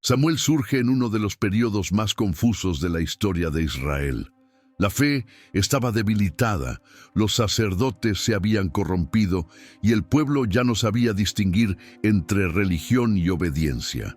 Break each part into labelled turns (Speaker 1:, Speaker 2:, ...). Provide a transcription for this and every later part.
Speaker 1: Samuel surge en uno de los periodos más confusos de la historia de Israel. La fe estaba debilitada, los sacerdotes se habían corrompido y el pueblo ya no sabía distinguir entre religión y obediencia.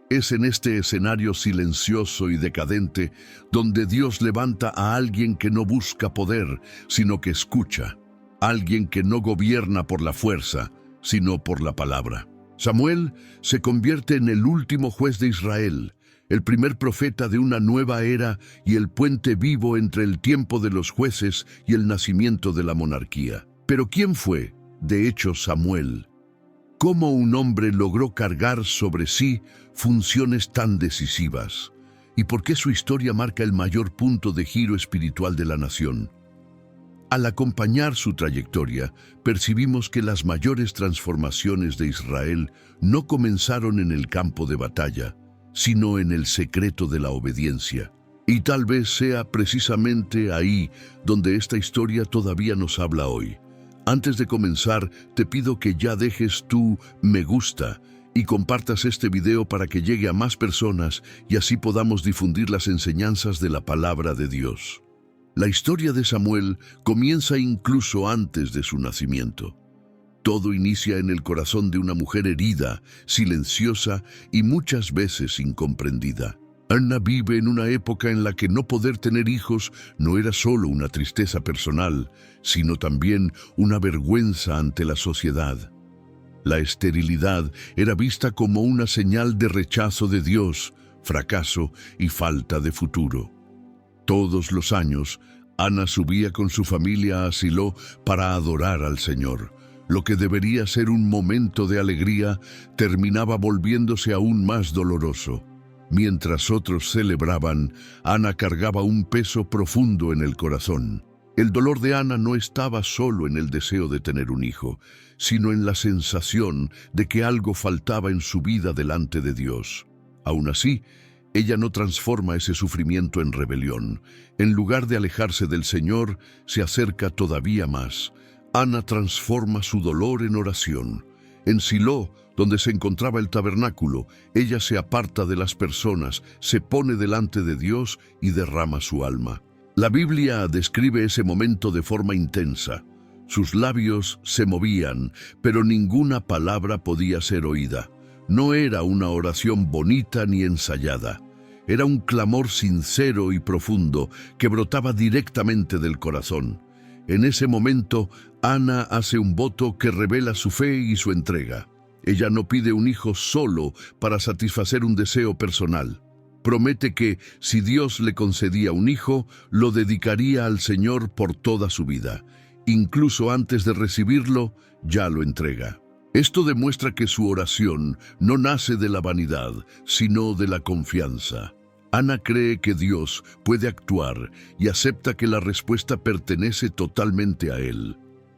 Speaker 1: Es en este escenario silencioso y decadente donde Dios levanta a alguien que no busca poder, sino que escucha, alguien que no gobierna por la fuerza, sino por la palabra. Samuel se convierte en el último juez de Israel, el primer profeta de una nueva era y el puente vivo entre el tiempo de los jueces y el nacimiento de la monarquía. Pero ¿quién fue, de hecho, Samuel? ¿Cómo un hombre logró cargar sobre sí funciones tan decisivas? ¿Y por qué su historia marca el mayor punto de giro espiritual de la nación? Al acompañar su trayectoria, percibimos que las mayores transformaciones de Israel no comenzaron en el campo de batalla, sino en el secreto de la obediencia. Y tal vez sea precisamente ahí donde esta historia todavía nos habla hoy. Antes de comenzar, te pido que ya dejes tu me gusta y compartas este video para que llegue a más personas y así podamos difundir las enseñanzas de la palabra de Dios. La historia de Samuel comienza incluso antes de su nacimiento. Todo inicia en el corazón de una mujer herida, silenciosa y muchas veces incomprendida. Ana vive en una época en la que no poder tener hijos no era solo una tristeza personal, sino también una vergüenza ante la sociedad. La esterilidad era vista como una señal de rechazo de Dios, fracaso y falta de futuro. Todos los años, Ana subía con su familia a Silo para adorar al Señor. Lo que debería ser un momento de alegría terminaba volviéndose aún más doloroso. Mientras otros celebraban, Ana cargaba un peso profundo en el corazón. El dolor de Ana no estaba solo en el deseo de tener un hijo, sino en la sensación de que algo faltaba en su vida delante de Dios. Aún así, ella no transforma ese sufrimiento en rebelión. En lugar de alejarse del Señor, se acerca todavía más. Ana transforma su dolor en oración. En Silo, donde se encontraba el tabernáculo, ella se aparta de las personas, se pone delante de Dios y derrama su alma. La Biblia describe ese momento de forma intensa. Sus labios se movían, pero ninguna palabra podía ser oída. No era una oración bonita ni ensayada. Era un clamor sincero y profundo que brotaba directamente del corazón. En ese momento, Ana hace un voto que revela su fe y su entrega. Ella no pide un hijo solo para satisfacer un deseo personal. Promete que, si Dios le concedía un hijo, lo dedicaría al Señor por toda su vida. Incluso antes de recibirlo, ya lo entrega. Esto demuestra que su oración no nace de la vanidad, sino de la confianza. Ana cree que Dios puede actuar y acepta que la respuesta pertenece totalmente a Él.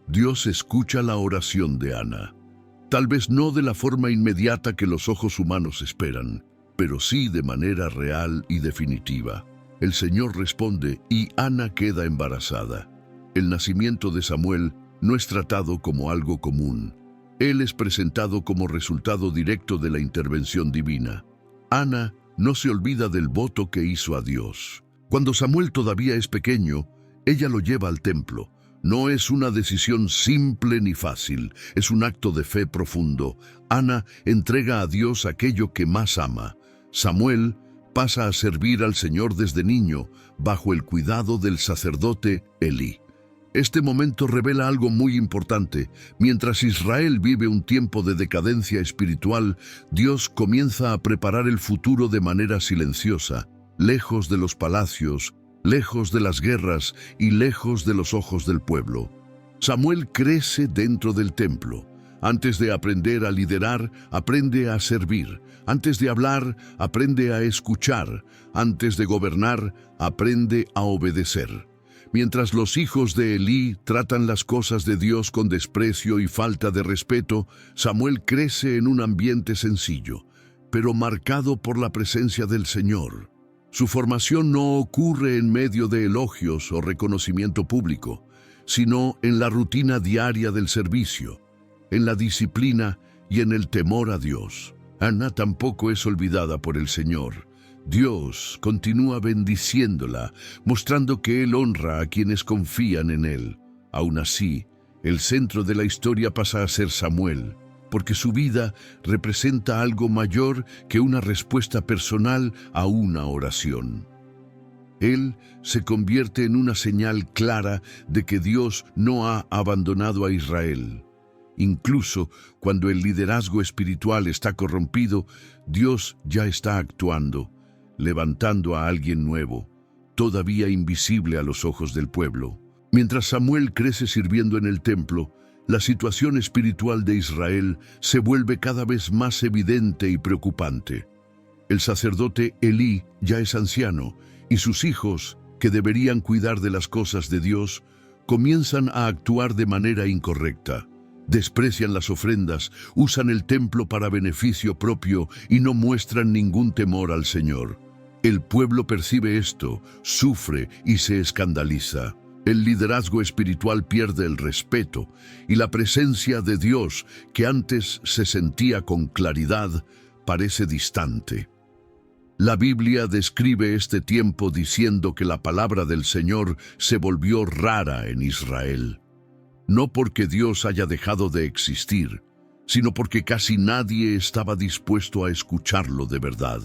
Speaker 1: Dios escucha la oración de Ana. Tal vez no de la forma inmediata que los ojos humanos esperan, pero sí de manera real y definitiva. El Señor responde y Ana queda embarazada. El nacimiento de Samuel no es tratado como algo común. Él es presentado como resultado directo de la intervención divina. Ana no se olvida del voto que hizo a Dios. Cuando Samuel todavía es pequeño, ella lo lleva al templo. No es una decisión simple ni fácil, es un acto de fe profundo. Ana entrega a Dios aquello que más ama. Samuel pasa a servir al Señor desde niño, bajo el cuidado del sacerdote Elí. Este momento revela algo muy importante. Mientras Israel vive un tiempo de decadencia espiritual, Dios comienza a preparar el futuro de manera silenciosa, lejos de los palacios, lejos de las guerras y lejos de los ojos del pueblo. Samuel crece dentro del templo. Antes de aprender a liderar, aprende a servir. Antes de hablar, aprende a escuchar. Antes de gobernar, aprende a obedecer. Mientras los hijos de Elí tratan las cosas de Dios con desprecio y falta de respeto, Samuel crece en un ambiente sencillo, pero marcado por la presencia del Señor. Su formación no ocurre en medio de elogios o reconocimiento público, sino en la rutina diaria del servicio, en la disciplina y en el temor a Dios. Ana tampoco es olvidada por el Señor. Dios continúa bendiciéndola, mostrando que Él honra a quienes confían en Él. Aún así, el centro de la historia pasa a ser Samuel, porque su vida representa algo mayor que una respuesta personal a una oración. Él se convierte en una señal clara de que Dios no ha abandonado a Israel. Incluso cuando el liderazgo espiritual está corrompido, Dios ya está actuando, levantando a alguien nuevo, todavía invisible a los ojos del pueblo. Mientras Samuel crece sirviendo en el templo, la situación espiritual de Israel se vuelve cada vez más evidente y preocupante. El sacerdote Elí ya es anciano, y sus hijos, que deberían cuidar de las cosas de Dios, comienzan a actuar de manera incorrecta. Desprecian las ofrendas, usan el templo para beneficio propio y no muestran ningún temor al Señor. El pueblo percibe esto, sufre y se escandaliza. El liderazgo espiritual pierde el respeto y la presencia de Dios, que antes se sentía con claridad, parece distante. La Biblia describe este tiempo diciendo que la palabra del Señor se volvió rara en Israel. No porque Dios haya dejado de existir, sino porque casi nadie estaba dispuesto a escucharlo de verdad.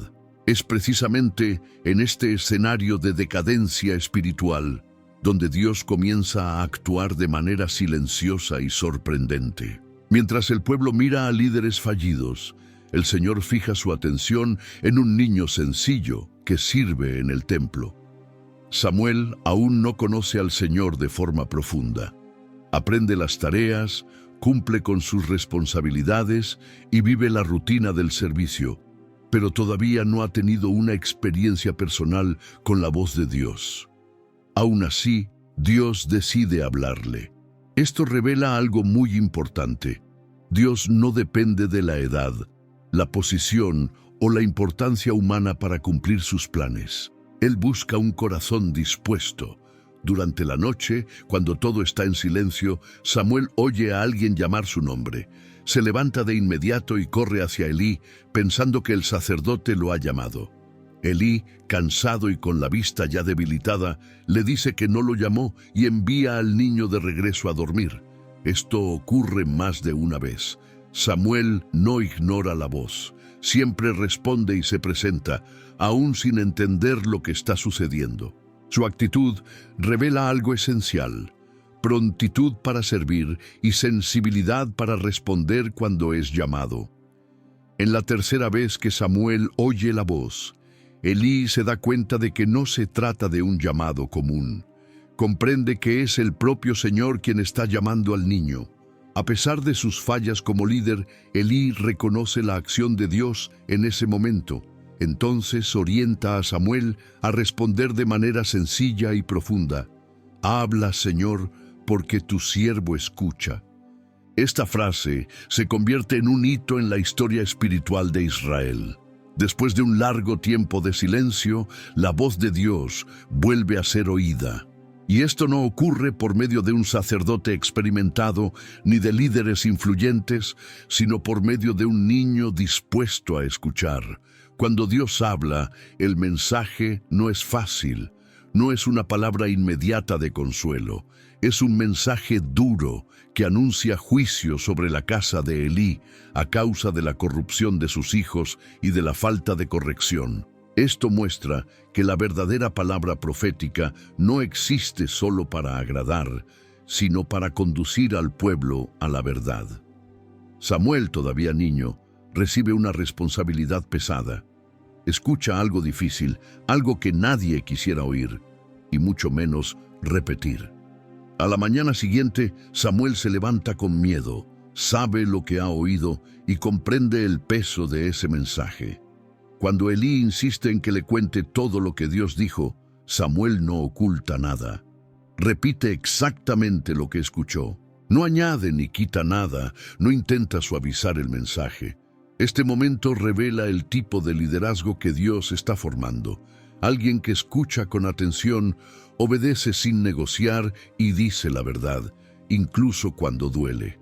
Speaker 1: Es precisamente en este escenario de decadencia espiritual donde Dios comienza a actuar de manera silenciosa y sorprendente. Mientras el pueblo mira a líderes fallidos, el Señor fija su atención en un niño sencillo que sirve en el templo. Samuel aún no conoce al Señor de forma profunda. Aprende las tareas, cumple con sus responsabilidades y vive la rutina del servicio, pero todavía no ha tenido una experiencia personal con la voz de Dios. Aún así, Dios decide hablarle. Esto revela algo muy importante. Dios no depende de la edad, la posición o la importancia humana para cumplir sus planes. Él busca un corazón dispuesto. Durante la noche, cuando todo está en silencio, Samuel oye a alguien llamar su nombre. Se levanta de inmediato y corre hacia Elí, pensando que el sacerdote lo ha llamado. Elí, cansado y con la vista ya debilitada, le dice que no lo llamó y envía al niño de regreso a dormir. Esto ocurre más de una vez. Samuel no ignora la voz. Siempre responde y se presenta, aún sin entender lo que está sucediendo. Su actitud revela algo esencial: prontitud para servir y sensibilidad para responder cuando es llamado. En la tercera vez que Samuel oye la voz, Elí se da cuenta de que no se trata de un llamado común. Comprende que es el propio Señor quien está llamando al niño. A pesar de sus fallas como líder, Elí reconoce la acción de Dios en ese momento. Entonces orienta a Samuel a responder de manera sencilla y profunda: «Habla, Señor, porque tu siervo escucha». Esta frase se convierte en un hito en la historia espiritual de Israel. Después de un largo tiempo de silencio, la voz de Dios vuelve a ser oída. Y esto no ocurre por medio de un sacerdote experimentado ni de líderes influyentes, sino por medio de un niño dispuesto a escuchar. Cuando Dios habla, el mensaje no es fácil, no es una palabra inmediata de consuelo. Es un mensaje duro que anuncia juicio sobre la casa de Elí a causa de la corrupción de sus hijos y de la falta de corrección. Esto muestra que la verdadera palabra profética no existe solo para agradar, sino para conducir al pueblo a la verdad. Samuel, todavía niño, recibe una responsabilidad pesada. Escucha algo difícil, algo que nadie quisiera oír, y mucho menos repetir. A la mañana siguiente, Samuel se levanta con miedo, sabe lo que ha oído y comprende el peso de ese mensaje. Cuando Elí insiste en que le cuente todo lo que Dios dijo, Samuel no oculta nada. Repite exactamente lo que escuchó. No añade ni quita nada, no intenta suavizar el mensaje. Este momento revela el tipo de liderazgo que Dios está formando. Alguien que escucha con atención, obedece sin negociar y dice la verdad, incluso cuando duele.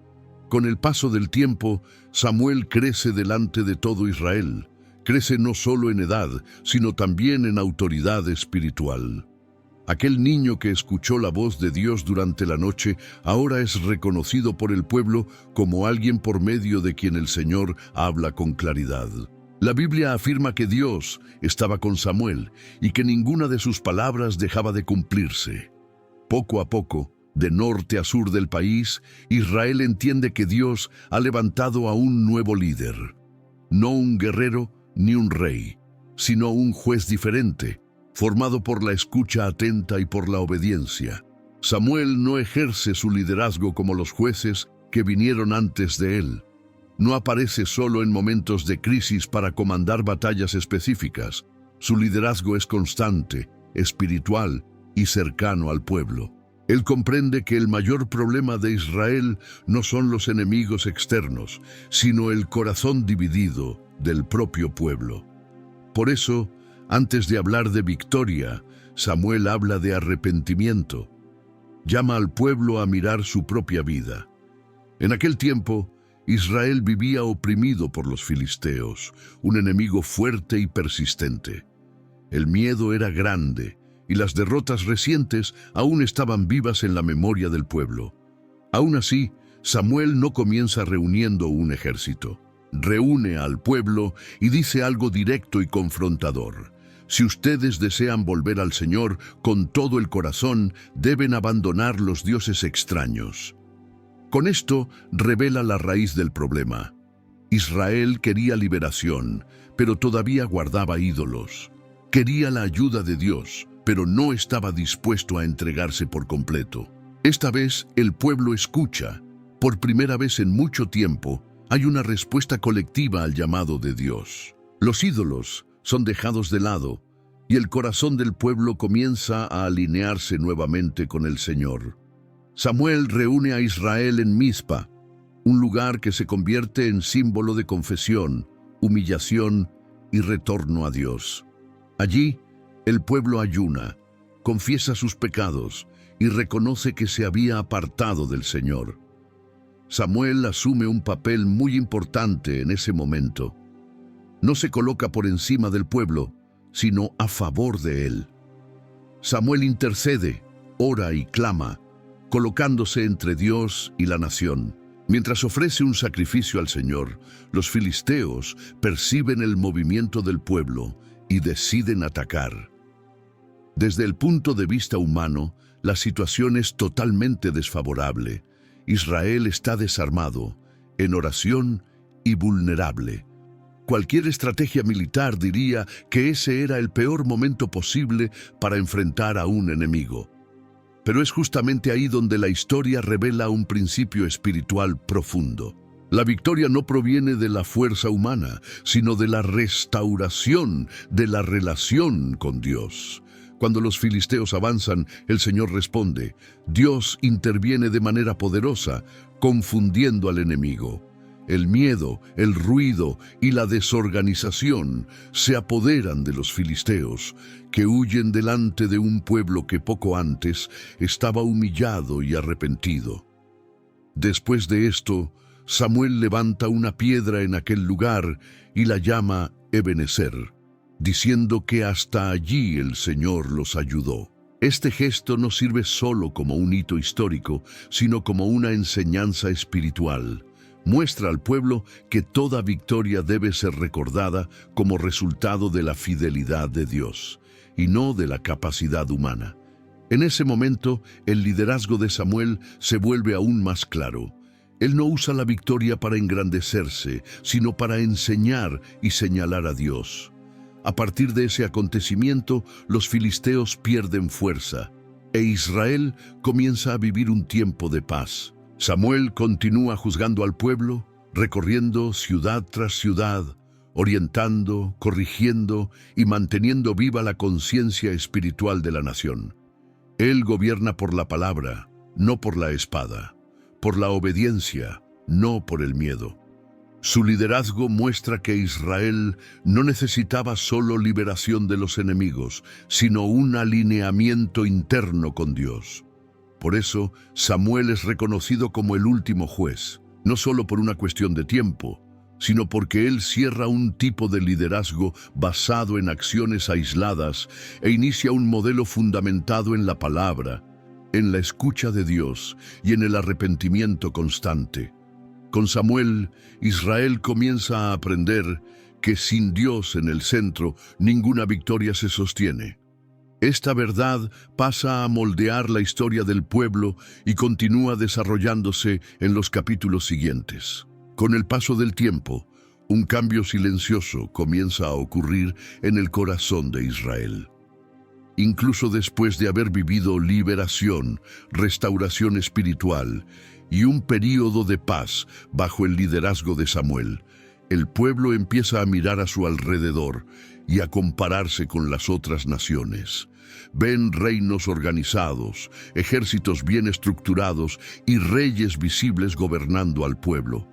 Speaker 1: Con el paso del tiempo, Samuel crece delante de todo Israel. Crece no solo en edad, sino también en autoridad espiritual. Aquel niño que escuchó la voz de Dios durante la noche ahora es reconocido por el pueblo como alguien por medio de quien el Señor habla con claridad. La Biblia afirma que Dios estaba con Samuel y que ninguna de sus palabras dejaba de cumplirse. Poco a poco, de norte a sur del país, Israel entiende que Dios ha levantado a un nuevo líder. No un guerrero ni un rey, sino un juez diferente, formado por la escucha atenta y por la obediencia. Samuel no ejerce su liderazgo como los jueces que vinieron antes de él. No aparece solo en momentos de crisis para comandar batallas específicas. Su liderazgo es constante, espiritual y cercano al pueblo. Él comprende que el mayor problema de Israel no son los enemigos externos, sino el corazón dividido del propio pueblo. Por eso, antes de hablar de victoria, Samuel habla de arrepentimiento. Llama al pueblo a mirar su propia vida. En aquel tiempo, Israel vivía oprimido por los filisteos, un enemigo fuerte y persistente. El miedo era grande, y las derrotas recientes aún estaban vivas en la memoria del pueblo. Aún así, Samuel no comienza reuniendo un ejército. Reúne al pueblo y dice algo directo y confrontador. Si ustedes desean volver al Señor con todo el corazón, deben abandonar los dioses extraños. Con esto revela la raíz del problema. Israel quería liberación, pero todavía guardaba ídolos. Quería la ayuda de Dios, pero no estaba dispuesto a entregarse por completo. Esta vez el pueblo escucha. Por primera vez en mucho tiempo, hay una respuesta colectiva al llamado de Dios. Los ídolos son dejados de lado y el corazón del pueblo comienza a alinearse nuevamente con el Señor. Samuel reúne a Israel en Mizpa, un lugar que se convierte en símbolo de confesión, humillación y retorno a Dios. Allí, el pueblo ayuna, confiesa sus pecados y reconoce que se había apartado del Señor. Samuel asume un papel muy importante en ese momento. No se coloca por encima del pueblo, sino a favor de él. Samuel intercede, ora y clama, colocándose entre Dios y la nación. Mientras ofrece un sacrificio al Señor, los filisteos perciben el movimiento del pueblo y deciden atacar. Desde el punto de vista humano, la situación es totalmente desfavorable. Israel está desarmado, en oración y vulnerable. Cualquier estrategia militar diría que ese era el peor momento posible para enfrentar a un enemigo. Pero es justamente ahí donde la historia revela un principio espiritual profundo. La victoria no proviene de la fuerza humana, sino de la restauración de la relación con Dios. Cuando los filisteos avanzan, el Señor responde. Dios interviene de manera poderosa, confundiendo al enemigo. El miedo, el ruido y la desorganización se apoderan de los filisteos, que huyen delante de un pueblo que poco antes estaba humillado y arrepentido. Después de esto, Samuel levanta una piedra en aquel lugar y la llama Ebenezer, diciendo que hasta allí el Señor los ayudó. Este gesto no sirve solo como un hito histórico, sino como una enseñanza espiritual. Muestra al pueblo que toda victoria debe ser recordada como resultado de la fidelidad de Dios, y no de la capacidad humana. En ese momento, el liderazgo de Samuel se vuelve aún más claro. Él no usa la victoria para engrandecerse, sino para enseñar y señalar a Dios. A partir de ese acontecimiento, los filisteos pierden fuerza, e Israel comienza a vivir un tiempo de paz. Samuel continúa juzgando al pueblo, recorriendo ciudad tras ciudad, orientando, corrigiendo y manteniendo viva la conciencia espiritual de la nación. Él gobierna por la palabra, no por la espada, por la obediencia, no por el miedo. Su liderazgo muestra que Israel no necesitaba solo liberación de los enemigos, sino un alineamiento interno con Dios. Por eso, Samuel es reconocido como el último juez. no solo por una cuestión de tiempo, sino porque él cierra un tipo de liderazgo basado en acciones aisladas e inicia un modelo fundamentado en la palabra, en la escucha de Dios y en el arrepentimiento constante. Con Samuel, Israel comienza a aprender que sin Dios en el centro, ninguna victoria se sostiene. Esta verdad pasa a moldear la historia del pueblo y continúa desarrollándose en los capítulos siguientes. Con el paso del tiempo, un cambio silencioso comienza a ocurrir en el corazón de Israel. Incluso después de haber vivido liberación, restauración espiritual y un período de paz bajo el liderazgo de Samuel, el pueblo empieza a mirar a su alrededor y a compararse con las otras naciones. Ven reinos organizados, ejércitos bien estructurados y reyes visibles gobernando al pueblo.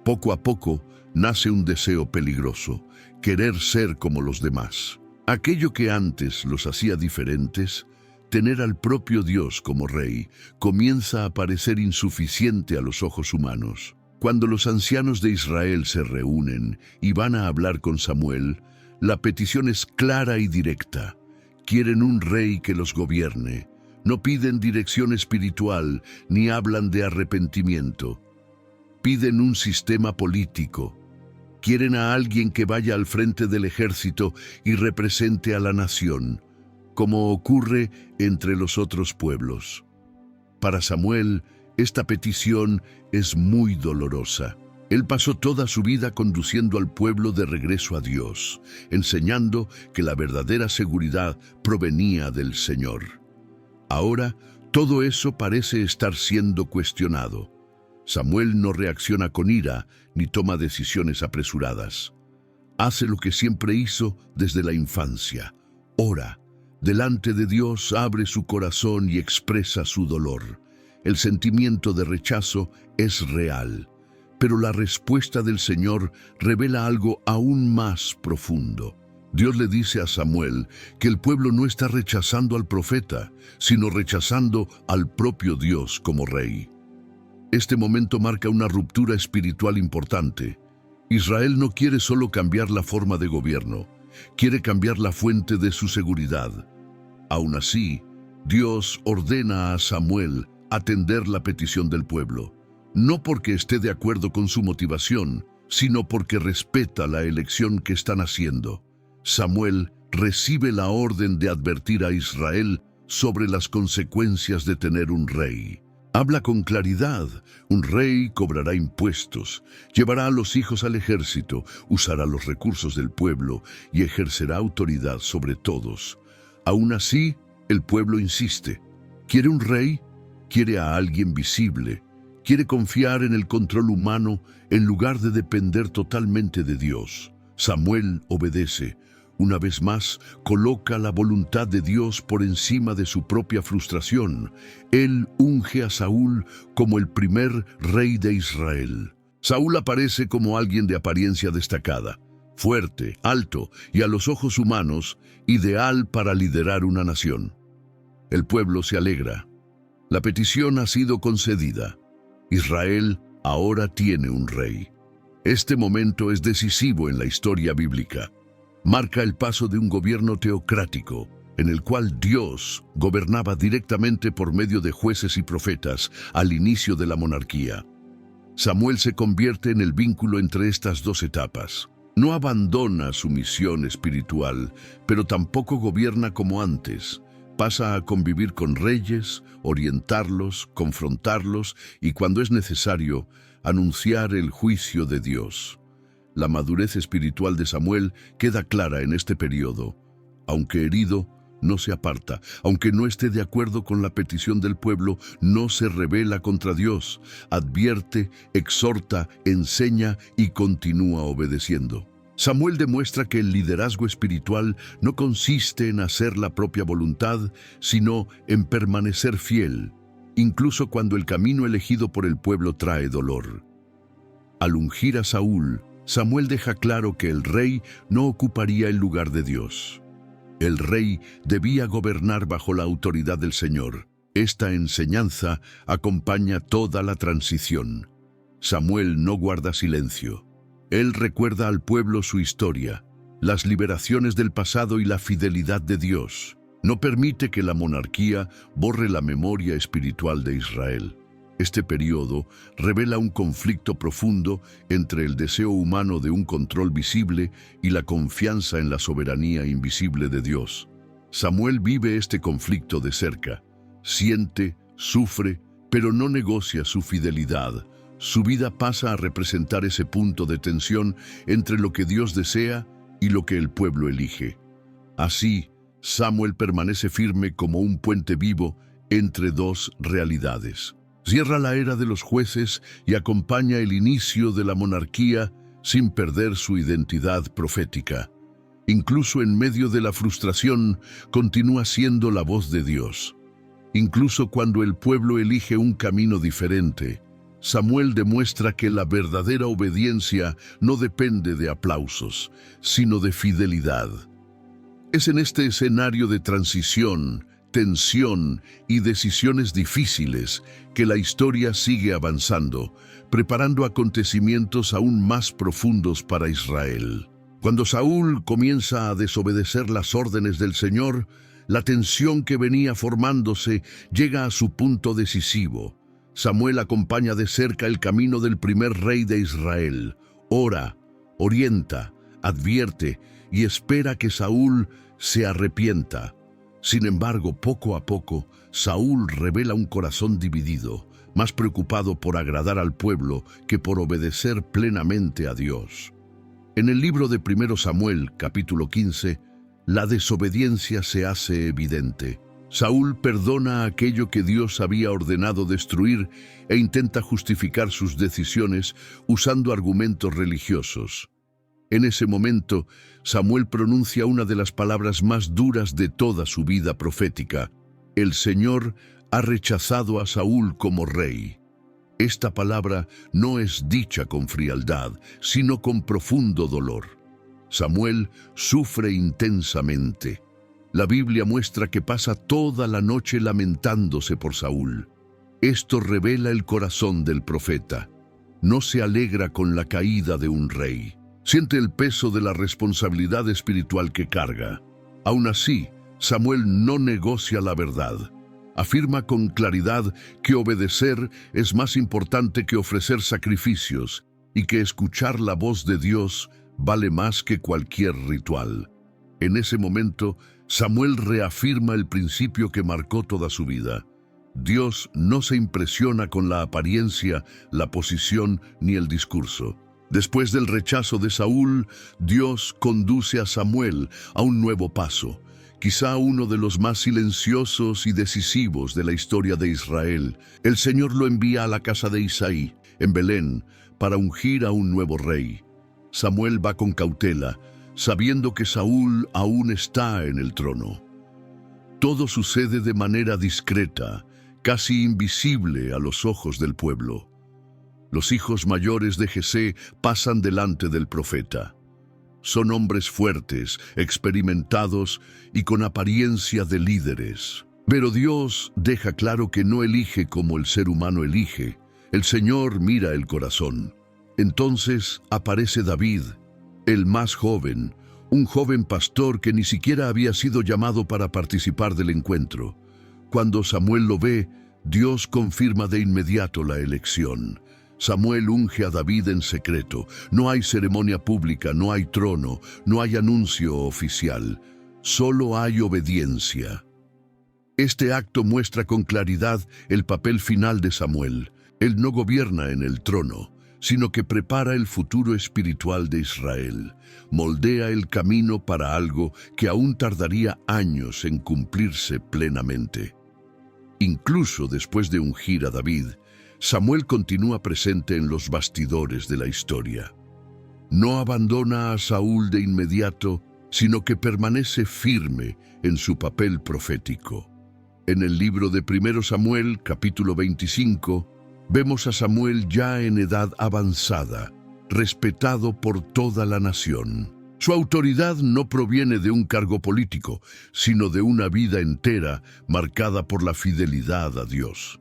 Speaker 1: Poco a poco nace un deseo peligroso, querer ser como los demás. Aquello que antes los hacía diferentes, tener al propio Dios como rey, comienza a parecer insuficiente a los ojos humanos. Cuando los ancianos de Israel se reúnen y van a hablar con Samuel, la petición es clara y directa. Quieren un rey que los gobierne. No piden dirección espiritual ni hablan de arrepentimiento. Piden un sistema político. Quieren a alguien que vaya al frente del ejército y represente a la nación, como ocurre entre los otros pueblos. Para Samuel, esta petición es muy dolorosa. Él pasó toda su vida conduciendo al pueblo de regreso a Dios, enseñando que la verdadera seguridad provenía del Señor. Ahora, todo eso parece estar siendo cuestionado. Samuel no reacciona con ira ni toma decisiones apresuradas. Hace lo que siempre hizo desde la infancia. Ora, delante de Dios abre su corazón y expresa su dolor. El sentimiento de rechazo es real, pero la respuesta del Señor revela algo aún más profundo. Dios le dice a Samuel que el pueblo no está rechazando al profeta, sino rechazando al propio Dios como rey. Este momento marca una ruptura espiritual importante. Israel no quiere solo cambiar la forma de gobierno, quiere cambiar la fuente de su seguridad. Aún así, Dios ordena a Samuel atender la petición del pueblo, no porque esté de acuerdo con su motivación, sino porque respeta la elección que están haciendo. Samuel recibe la orden de advertir a Israel sobre las consecuencias de tener un rey. Habla con claridad: un rey cobrará impuestos, llevará a los hijos al ejército, usará los recursos del pueblo y ejercerá autoridad sobre todos. Aún así, el pueblo insiste. ¿Quiere un rey? Quiere a alguien visible. Quiere confiar en el control humano en lugar de depender totalmente de Dios. Samuel obedece. Una vez más, coloca la voluntad de Dios por encima de su propia frustración. Él unge a Saúl como el primer rey de Israel. Saúl aparece como alguien de apariencia destacada, fuerte, alto y a los ojos humanos, ideal para liderar una nación. El pueblo se alegra. La petición ha sido concedida. Israel ahora tiene un rey. Este momento es decisivo en la historia bíblica. Marca el paso de un gobierno teocrático, en el cual Dios gobernaba directamente por medio de jueces y profetas al inicio de la monarquía. Samuel se convierte en el vínculo entre estas dos etapas. No abandona su misión espiritual, pero tampoco gobierna como antes. Pasa a convivir con reyes, orientarlos, confrontarlos y, cuando es necesario, anunciar el juicio de Dios. La madurez espiritual de Samuel queda clara en este periodo. Aunque herido, no se aparta. Aunque no esté de acuerdo con la petición del pueblo, no se rebela contra Dios. Advierte, exhorta, enseña y continúa obedeciendo. Samuel demuestra que el liderazgo espiritual no consiste en hacer la propia voluntad, sino en permanecer fiel, incluso cuando el camino elegido por el pueblo trae dolor. Al ungir a Saúl, Samuel deja claro que el rey no ocuparía el lugar de Dios. El rey debía gobernar bajo la autoridad del Señor. Esta enseñanza acompaña toda la transición. Samuel no guarda silencio. Él recuerda al pueblo su historia, las liberaciones del pasado y la fidelidad de Dios. No permite que la monarquía borre la memoria espiritual de Israel. Este periodo revela un conflicto profundo entre el deseo humano de un control visible y la confianza en la soberanía invisible de Dios. Samuel vive este conflicto de cerca. Siente, sufre, pero no negocia su fidelidad. Su vida pasa a representar ese punto de tensión entre lo que Dios desea y lo que el pueblo elige. Así, Samuel permanece firme como un puente vivo entre dos realidades. Cierra la era de los jueces y acompaña el inicio de la monarquía sin perder su identidad profética. Incluso en medio de la frustración, continúa siendo la voz de Dios. Incluso cuando el pueblo elige un camino diferente, Samuel demuestra que la verdadera obediencia no depende de aplausos, sino de fidelidad. Es en este escenario de transición, tensión y decisiones difíciles que la historia sigue avanzando, preparando acontecimientos aún más profundos para Israel. Cuando Saúl comienza a desobedecer las órdenes del Señor, la tensión que venía formándose llega a su punto decisivo. Samuel acompaña de cerca el camino del primer rey de Israel. Ora, orienta, advierte y espera que Saúl se arrepienta. Sin embargo, poco a poco, Saúl revela un corazón dividido, más preocupado por agradar al pueblo que por obedecer plenamente a Dios. En el libro de 1 Samuel, capítulo 15, la desobediencia se hace evidente. Saúl perdona aquello que Dios había ordenado destruir e intenta justificar sus decisiones usando argumentos religiosos. En ese momento, Samuel pronuncia una de las palabras más duras de toda su vida profética. El Señor ha rechazado a Saúl como rey. Esta palabra no es dicha con frialdad, sino con profundo dolor. Samuel sufre intensamente. La Biblia muestra que pasa toda la noche lamentándose por Saúl. Esto revela el corazón del profeta. No se alegra con la caída de un rey. Siente el peso de la responsabilidad espiritual que carga. Aún así, Samuel no negocia la verdad. Afirma con claridad que obedecer es más importante que ofrecer sacrificios y que escuchar la voz de Dios vale más que cualquier ritual. En ese momento, Samuel reafirma el principio que marcó toda su vida. Dios no se impresiona con la apariencia, la posición ni el discurso. Después del rechazo de Saúl, Dios conduce a Samuel a un nuevo paso, quizá uno de los más silenciosos y decisivos de la historia de Israel. El Señor lo envía a la casa de Isaí, en Belén, para ungir a un nuevo rey. Samuel va con cautela, sabiendo que Saúl aún está en el trono. Todo sucede de manera discreta, casi invisible a los ojos del pueblo. Los hijos mayores de Jesé pasan delante del profeta. Son hombres fuertes, experimentados y con apariencia de líderes. Pero Dios deja claro que no elige como el ser humano elige. El Señor mira el corazón. Entonces aparece David, el más joven, un joven pastor que ni siquiera había sido llamado para participar del encuentro. Cuando Samuel lo ve, Dios confirma de inmediato la elección. Samuel unge a David en secreto. No hay ceremonia pública, no hay trono, no hay anuncio oficial. Solo hay obediencia. Este acto muestra con claridad el papel final de Samuel. Él no gobierna en el trono, sino que prepara el futuro espiritual de Israel. Moldea el camino para algo que aún tardaría años en cumplirse plenamente. Incluso después de ungir a David, Samuel continúa presente en los bastidores de la historia. No abandona a Saúl de inmediato, sino que permanece firme en su papel profético. En el libro de 1 Samuel, capítulo 25, vemos a Samuel ya en edad avanzada, respetado por toda la nación. Su autoridad no proviene de un cargo político, sino de una vida entera marcada por la fidelidad a Dios.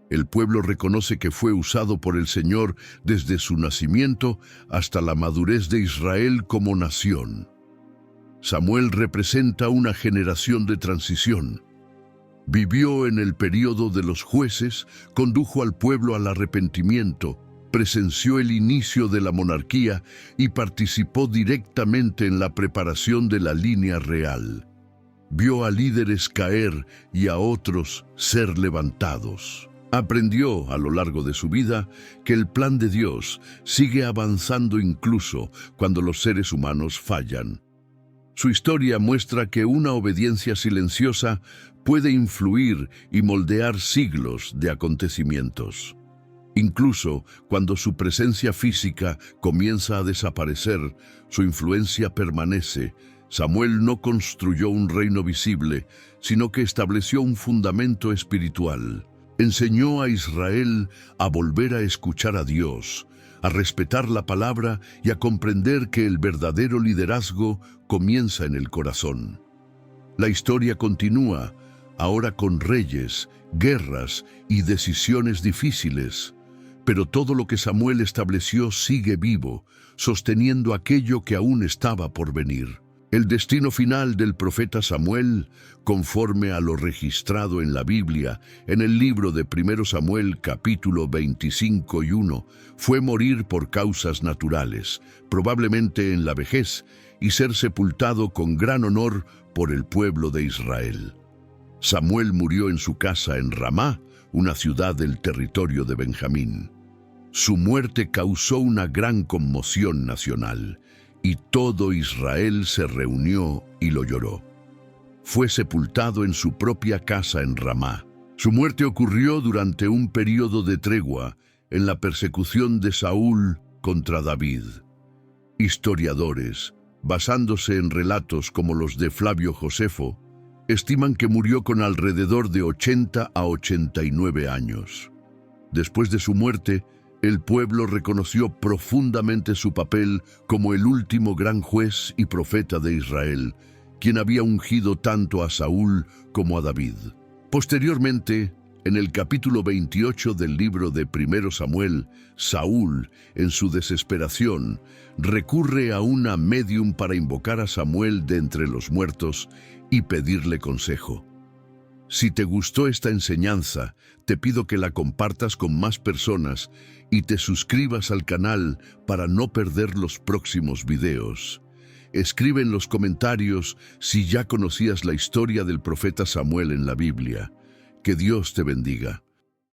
Speaker 1: El pueblo reconoce que fue usado por el Señor desde su nacimiento hasta la madurez de Israel como nación. Samuel representa una generación de transición. Vivió en el período de los jueces, condujo al pueblo al arrepentimiento, presenció el inicio de la monarquía y participó directamente en la preparación de la línea real. Vio a líderes caer y a otros ser levantados. Aprendió a lo largo de su vida que el plan de Dios sigue avanzando incluso cuando los seres humanos fallan. Su historia muestra que una obediencia silenciosa puede influir y moldear siglos de acontecimientos. Incluso cuando su presencia física comienza a desaparecer, su influencia permanece. Samuel no construyó un reino visible, sino que estableció un fundamento espiritual. Enseñó a Israel a volver a escuchar a Dios, a respetar la palabra y a comprender que el verdadero liderazgo comienza en el corazón. La historia continúa, ahora con reyes, guerras y decisiones difíciles, pero todo lo que Samuel estableció sigue vivo, sosteniendo aquello que aún estaba por venir. El destino final del profeta Samuel, conforme a lo registrado en la Biblia, en el libro de 1 Samuel capítulo 25:1, fue morir por causas naturales, probablemente en la vejez, y ser sepultado con gran honor por el pueblo de Israel. Samuel murió en su casa en Ramá, una ciudad del territorio de Benjamín. Su muerte causó una gran conmoción nacional, y todo Israel se reunió y lo lloró. Fue sepultado en su propia casa en Ramá. Su muerte ocurrió durante un período de tregua en la persecución de Saúl contra David. Historiadores, basándose en relatos como los de Flavio Josefo, estiman que murió con alrededor de 80 a 89 años. Después de su muerte, el pueblo reconoció profundamente su papel como el último gran juez y profeta de Israel, quien había ungido tanto a Saúl como a David. Posteriormente, en el capítulo 28 del libro de 1 Samuel, Saúl, en su desesperación, recurre a una médium para invocar a Samuel de entre los muertos y pedirle consejo. Si te gustó esta enseñanza, te pido que la compartas con más personas y te suscribas al canal para no perder los próximos videos. Escribe en los comentarios si ya conocías la historia del profeta Samuel en la Biblia. Que Dios te bendiga.